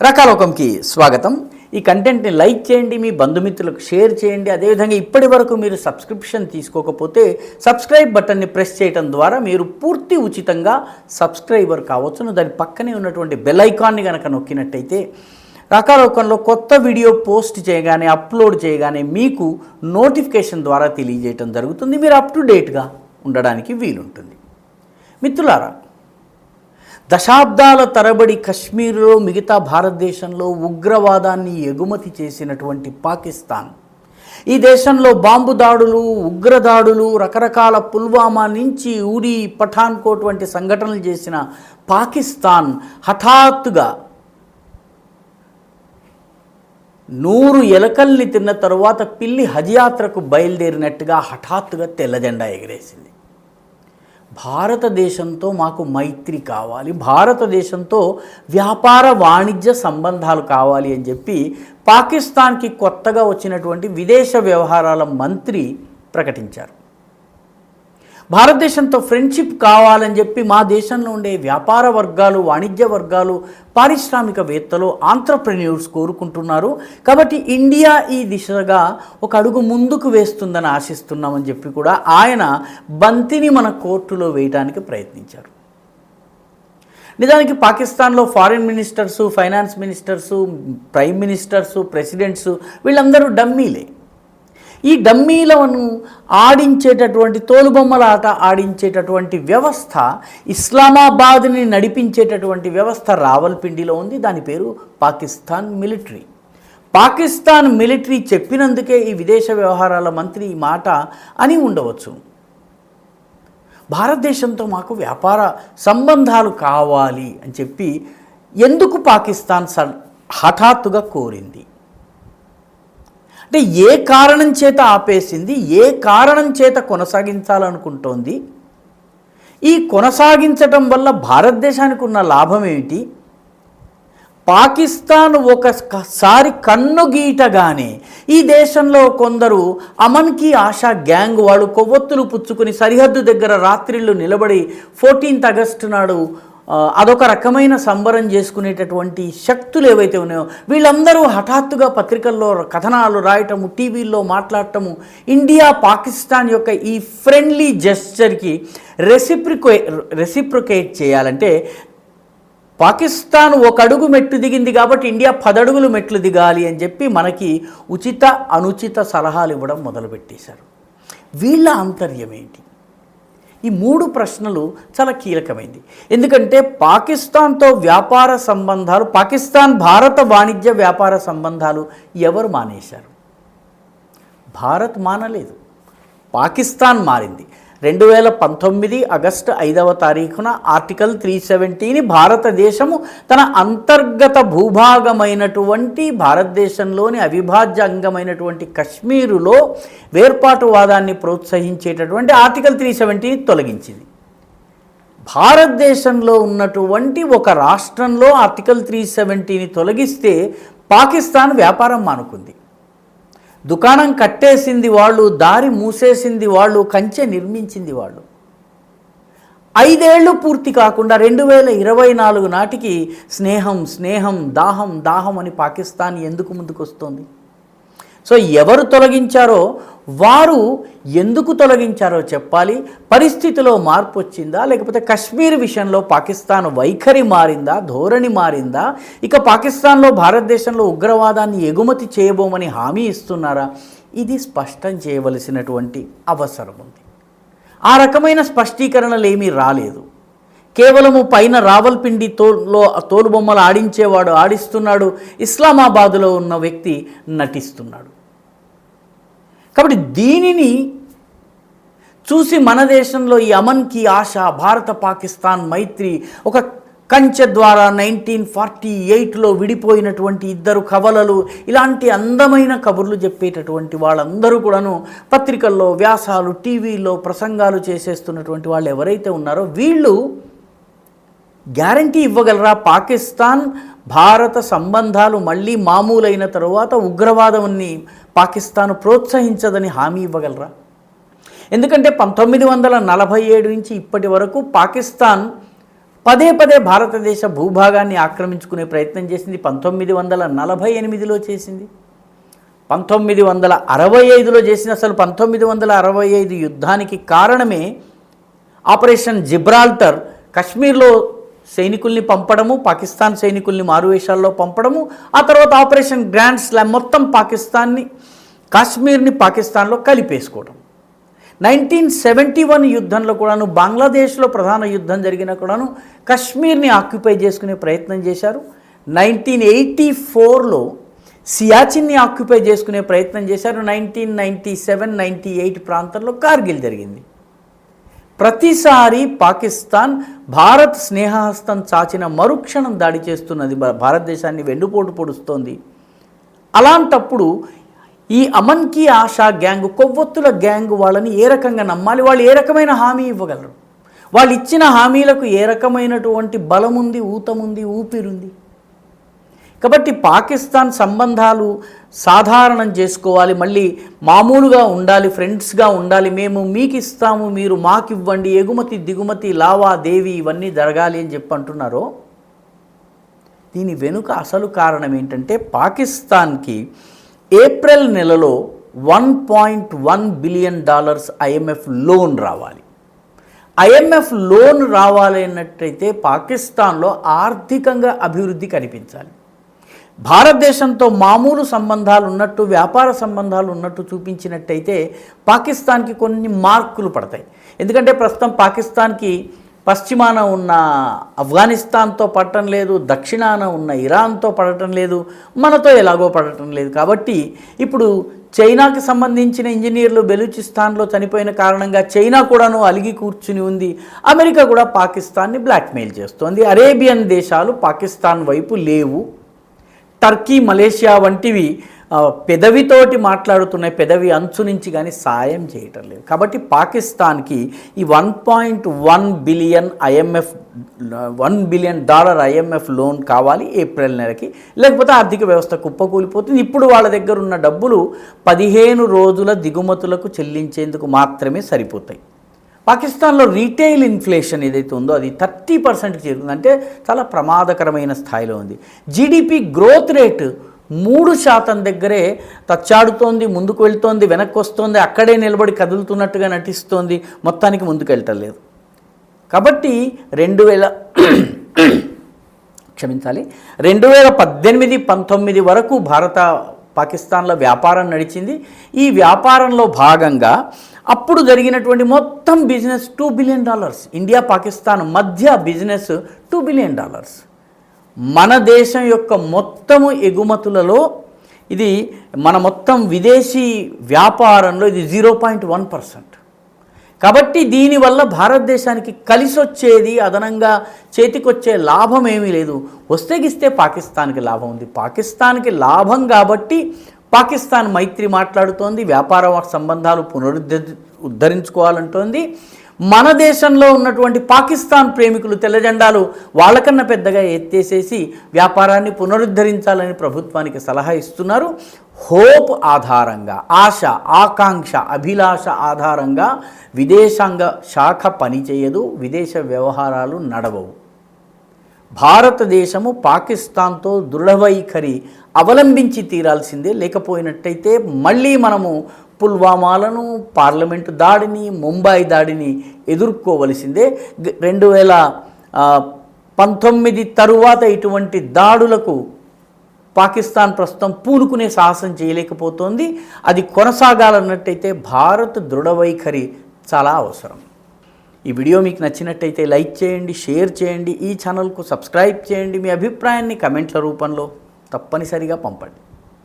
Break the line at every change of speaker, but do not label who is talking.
రకాలోకంకి స్వాగతం. ఈ కంటెంట్ని లైక్ చేయండి, మీ బంధుమిత్రులకు షేర్ చేయండి. అదేవిధంగా ఇప్పటి వరకు మీరు సబ్స్క్రిప్షన్ తీసుకోకపోతే సబ్స్క్రైబ్ బటన్ని ప్రెస్ చేయడం ద్వారా మీరు పూర్తి ఉచితంగా సబ్స్క్రైబర్ కావచ్చును. దాని పక్కనే ఉన్నటువంటి బెల్ ఐకాన్ని కనుక నొక్కినట్టయితే రకాలోకంలో కొత్త వీడియో పోస్ట్ చేయగానే, అప్లోడ్ చేయగానే మీకు నోటిఫికేషన్ ద్వారా తెలియజేయటం జరుగుతుంది. మీరు అప్ టు డేట్గా ఉండడానికి వీలుంటుంది. మిత్రులారా, దశాబ్దాల తరబడి కశ్మీర్లో, మిగతా భారతదేశంలో ఉగ్రవాదాన్ని ఎగుమతి చేసినటువంటి పాకిస్తాన్, ఈ దేశంలో బాంబు దాడులు, ఉగ్రదాడులు, రకరకాల పుల్వామా నుంచి ఉరి, పఠాన్కోట్ వంటి సంఘటనలు చేసిన పాకిస్తాన్ హఠాత్తుగా 100 ఎలకల్ని తిన్న తరువాత పిల్లి హజ్ యాత్రకు బయలుదేరినట్టుగా హఠాత్తుగా తెల్ల జెండా ఎగిరేసింది. భారతదేశంతో మాకు మైత్రి కావాలి, భారతదేశంతో వ్యాపార వాణిజ్య సంబంధాలు కావాలి అని చెప్పి పాకిస్తాన్కి కొత్తగా వచ్చినటువంటి విదేశ వ్యవహారాల మంత్రి ప్రకటించారు. భారతదేశంతో ఫ్రెండ్షిప్ కావాలని చెప్పి మా దేశంలో ఉండే వ్యాపార వర్గాలు, వాణిజ్య వర్గాలు, పారిశ్రామికవేత్తలు, ఆంట్రప్రెన్యూర్స్ కోరుకుంటున్నారు. కాబట్టి ఇండియా ఈ దిశగా ఒక అడుగు ముందుకు వేస్తుందని ఆశిస్తున్నామని చెప్పి కూడా ఆయన బంతిని మన కోర్టులో వేయడానికి ప్రయత్నించారు. నిజానికి పాకిస్తాన్లో foreign ministers, finance ministers, prime ministers, presidents వీళ్ళందరూ డమ్మీలే. ఈ డమ్మీలను ఆడించేటటువంటి, తోలుబొమ్మల ఆట ఆడించేటటువంటి వ్యవస్థ, ఇస్లామాబాద్ని నడిపించేటటువంటి వ్యవస్థ రావల్పిండిలో ఉంది. దాని పేరు పాకిస్తాన్ మిలిటరీ. పాకిస్తాన్ మిలిటరీ చెప్పినందుకే ఈ విదేశ వ్యవహారాల మంత్రి ఈ మాట అని ఉండవచ్చు. భారతదేశంతో మాకు వ్యాపార సంబంధాలు కావాలి అని చెప్పి ఎందుకు పాకిస్తాన్ హఠాత్తుగా కోరింది? అంటే ఏ కారణం చేత ఆపేసింది, ఏ కారణం చేత కొనసాగించాలనుకుంటోంది? ఈ కొనసాగించటం వల్ల భారతదేశానికి ఉన్న లాభం ఏమిటి? పాకిస్తాన్ ఒకసారి కన్నుగీటగానే ఈ దేశంలో కొందరు అమన్ కీ ఆశా గ్యాంగ్ వాళ్ళు కొవ్వొత్తులు పుచ్చుకుని సరిహద్దు దగ్గర రాత్రిళ్ళు నిలబడి 14th ఆగస్టు నాడు అదొక రకమైన సంబరం చేసుకునేటటువంటి శక్తులు ఏవైతే ఉన్నాయో వీళ్ళందరూ హఠాత్తుగా పత్రికల్లో కథనాలు రాయటము, టీవీల్లో ఇండియా పాకిస్తాన్ యొక్క ఈ ఫ్రెండ్లీ జెస్చర్కి రెసిప్రికేట్ చేయాలంటే పాకిస్తాన్ ఒక అడుగు మెట్లు దిగింది కాబట్టి ఇండియా 10 అడుగులు మెట్లు దిగాలి అని చెప్పి మనకి ఉచిత అనుచిత సలహాలు ఇవ్వడం మొదలుపెట్టేశారు. వీళ్ళ ఆంతర్యం ఏంటి? ఈ 3 ప్రశ్నలు చాలా కీలకమైంది. ఎందుకంటే పాకిస్తాన్తో వ్యాపార సంబంధాలు, పాకిస్తాన్ భారత వాణిజ్య వ్యాపార సంబంధాలు ఎవరు మానేశారు? భారత్ మానలేదు, పాకిస్తాన్ మారింది. 2019 ఆగస్టు 5వ తారీఖున ఆర్టికల్ 370ని భారతదేశము తన అంతర్గత భూభాగమైనటువంటి భారతదేశంలోని అవిభాజ్య అంగమైనటువంటి కశ్మీరులో వేర్పాటువాదాన్ని ప్రోత్సహించేటటువంటి ఆర్టికల్ 370ని తొలగించింది. భారతదేశంలో ఉన్నటువంటి ఒక రాష్ట్రంలో ఆర్టికల్ 370ని తొలగిస్తే పాకిస్తాన్ వ్యాపారం మానుకుంది. దుకాణం కట్టేసింది వాళ్ళు, దారి మూసేసింది వాళ్ళు, కంచె నిర్మించింది వాళ్ళు. 5 ఏళ్ళు పూర్తి కాకుండా 2024 నాటికి స్నేహం స్నేహం, దాహం దాహం అని పాకిస్తాన్ ఎందుకు ముందుకు వస్తుంది? సో ఎవరు తొలగించారో వారు ఎందుకు తొలగించారో చెప్పాలి. పరిస్థితిలో మార్పు వచ్చిందా, లేకపోతే కశ్మీర్ విషయంలో పాకిస్తాన్ వైఖరి మారిందా, ధోరణి మారిందా? ఇక పాకిస్తాన్లో భారతదేశంలో ఉగ్రవాదాన్ని ఎగుమతి చేయబోమని హామీ ఇస్తున్నారా? ఇది స్పష్టం చేయవలసినటువంటి అవసరం ఉంది. ఆ రకమైన స్పష్టీకరణలు ఏమీ రాలేదు. కేవలము పైన రావల్పిండి తోలుబొమ్మలు ఆడించేవాడు ఆడిస్తున్నాడు, ఇస్లామాబాదులో ఉన్న వ్యక్తి నటిస్తున్నాడు. కాబట్టి దీనిని చూసి మన దేశంలో ఈ అమన్ కీ ఆశ, భారత పాకిస్తాన్ మైత్రి, ఒక కంచె ద్వారా 1948లో విడిపోయినటువంటి 2 కవలలు, ఇలాంటి అందమైన కబుర్లు చెప్పేటటువంటి వాళ్ళందరూ కూడాను పత్రికల్లో వ్యాసాలు, టీవీల్లో ప్రసంగాలు చేసేస్తున్నటువంటి వాళ్ళు ఎవరైతే ఉన్నారో వీళ్ళు గ్యారంటీ ఇవ్వగలరా? పాకిస్తాన్ భారత సంబంధాలు మళ్ళీ మామూలైన తరువాత ఉగ్రవాదాన్ని పాకిస్తాన్ ప్రోత్సహించదని హామీ ఇవ్వగలరా? ఎందుకంటే 1947 నుంచి ఇప్పటి వరకు పాకిస్తాన్ పదే పదే భారతదేశ భూభాగాన్ని ఆక్రమించుకునే ప్రయత్నం చేసింది. 1948లో చేసింది, 1965లో చేసిన. అసలు 1965 యుద్ధానికి కారణమే ఆపరేషన్ జిబ్రాల్టర్, కశ్మీర్లో సైనికుల్ని పంపడము, పాకిస్తాన్ సైనికుల్ని మారువేషాల్లో పంపడము, ఆ తర్వాత ఆపరేషన్ గ్రాండ్ స్లామ్, మొత్తం పాకిస్తాన్ని, కాశ్మీర్ని పాకిస్తాన్లో కలిపేసుకోవడం. 1971 యుద్ధంలో కూడాను, బంగ్లాదేశ్లో ప్రధాన యుద్ధం జరిగిన కూడాను కశ్మీర్ని ఆక్యుపై చేసుకునే ప్రయత్నం చేశారు. 1984లో సియాచిన్ని ఆక్యుపై చేసుకునే ప్రయత్నం చేశారు. 1997, 98 ప్రాంతంలో కార్గిల్ జరిగింది. ప్రతిసారి పాకిస్తాన్ భారత్ స్నేహహస్తం చాచిన మరుక్షణం దాడి చేస్తున్నది, భారతదేశాన్ని వెన్నుపోటు పొడుస్తోంది. అలాంటప్పుడు ఈ అమన్ కీ ఆశా గ్యాంగ్, కొవ్వొత్తుల గ్యాంగ్ వాళ్ళని ఏ రకంగా నమ్మాలి? వాళ్ళు ఏ రకమైన హామీ ఇవ్వగలరు? వాళ్ళు ఇచ్చిన హామీలకు ఏ రకమైనటువంటి బలముంది, ఊతముంది, ఊపిరుంది? కాబట్టి పాకిస్తాన్ సంబంధాలు సాధారణం చేసుకోవాలి, మళ్ళీ మామూలుగా ఉండాలి, ఫ్రెండ్స్గా ఉండాలి, మేము మీకు ఇస్తాము, మీరు మాకు ఇవ్వండి, ఎగుమతి దిగుమతి లావాదేవీ ఇవన్నీ జరగాలి అని చెప్పి అంటున్నారో, దీని వెనుక అసలు కారణం ఏంటంటే పాకిస్తాన్కి ఏప్రిల్ నెలలో $1.1 బిలియన్ IMF లోన్ రావాలి. IMF లోన్ రావాలి అన్నట్టయితే పాకిస్తాన్లో ఆర్థికంగా అభివృద్ధి కనిపించాలి. భారతదేశంతో మామూలు సంబంధాలు ఉన్నట్టు, వ్యాపార సంబంధాలు ఉన్నట్టు చూపించినట్టయితే పాకిస్తాన్కి కొన్ని మార్కులు పడతాయి. ఎందుకంటే ప్రస్తుతం పాకిస్తాన్కి పశ్చిమాన ఉన్న ఆఫ్ఘనిస్తాన్తో పడటం లేదు, దక్షిణాన ఉన్న ఇరాన్తో పడటం లేదు, మనతో ఎలాగో పడటం లేదు. కాబట్టి ఇప్పుడు చైనాకి సంబంధించిన ఇంజనీర్లు బెలూచిస్తాన్లో చనిపోయిన కారణంగా చైనా కూడాను అలిగి కూర్చుని ఉంది. అమెరికా కూడా పాకిస్తాన్ని బ్లాక్మెయిల్ చేస్తోంది. అరేబియన్ దేశాలు పాకిస్తాన్ వైపు లేవు. టర్కీ, మలేషియా వంటివి పెదవితోటి మాట్లాడుతున్నాయి, పెదవి అంచు నుంచి కానీ సాయం చేయటం లేదు. కాబట్టి పాకిస్తాన్కి ఈ $1.1 బిలియన్ IMF లోన్ కావాలి ఏప్రిల్ నెలకి, లేకపోతే ఆర్థిక వ్యవస్థ కుప్పకూలిపోతుంది. ఇప్పుడు వాళ్ళ దగ్గర ఉన్న డబ్బులు 15 రోజుల దిగుమతులకు చెల్లించేందుకు మాత్రమే సరిపోతాయి. పాకిస్తాన్లో రీటైల్ ఇన్ఫ్లేషన్ ఏదైతే ఉందో అది 30% చేరుకుంది, అంటే చాలా ప్రమాదకరమైన స్థాయిలో ఉంది. జీడిపి గ్రోత్ రేటు 3% దగ్గరే తచ్చాడుతోంది, ముందుకు వెళ్తోంది, వెనక్కి వస్తోంది, అక్కడే నిలబడి కదులుతున్నట్టుగా నటిస్తోంది, మొత్తానికి ముందుకు వెళ్ళటం లేదు. కాబట్టి 2018-19 వరకు పాకిస్తాన్లో వ్యాపారం నడిచింది. ఈ వ్యాపారంలో భాగంగా అప్పుడు జరిగినటువంటి మొత్తం బిజినెస్ $2 బిలియన్. ఇండియా పాకిస్తాన్ మధ్య బిజినెస్ $2 బిలియన్. మన దేశం యొక్క మొత్తము ఎగుమతులలో ఇది, మన మొత్తం విదేశీ వ్యాపారంలో ఇది 0.1%. కాబట్టి దీనివల్ల భారతదేశానికి కలిసి వచ్చేది, అదనంగా చేతికొచ్చే లాభం ఏమీ లేదు. వస్తే గిస్తే పాకిస్తాన్కి లాభం ఉంది. పాకిస్తాన్కి లాభం కాబట్టి పాకిస్తాన్ మైత్రి మాట్లాడుతోంది, వ్యాపార సంబంధాలు ఉద్ధరించుకోవాలంటోంది. మన దేశంలో ఉన్నటువంటి పాకిస్తాన్ ప్రేమికులు తెల్లజెండాలు వాళ్ళకన్నా పెద్దగా ఎత్తేసేసి వ్యాపారాన్ని పునరుద్ధరించాలని ప్రభుత్వానికి సలహా ఇస్తున్నారు. హోప్ ఆధారంగా, ఆశ, ఆకాంక్ష, అభిలాష ఆధారంగా విదేశాంగ శాఖ పనిచేయదు, విదేశ వ్యవహారాలు నడవవు. భారతదేశము పాకిస్తాన్తో దృఢవైఖరి అవలంబించి తీరాల్సిందే. లేకపోయినట్టయితే మళ్ళీ మనము పుల్వామాలను, పార్లమెంటు దాడిని, ముంబై దాడిని ఎదుర్కోవలసిందే. 2019 తరువాత ఇటువంటి దాడులకు పాకిస్తాన్ ప్రస్తుతం పూనుకునే సాహసం చేయలేకపోతోంది. అది కొనసాగాలన్నట్టయితే భారత్ దృఢవైఖరి చాలా అవసరం. ఈ వీడియో మీకు నచ్చినట్టయితే లైక్ చేయండి, షేర్ చేయండి, ఈ ఛానల్కు సబ్స్క్రైబ్ చేయండి. మీ అభిప్రాయాన్ని కమెంట్ల రూపంలో తప్పనిసరిగా పంపండి.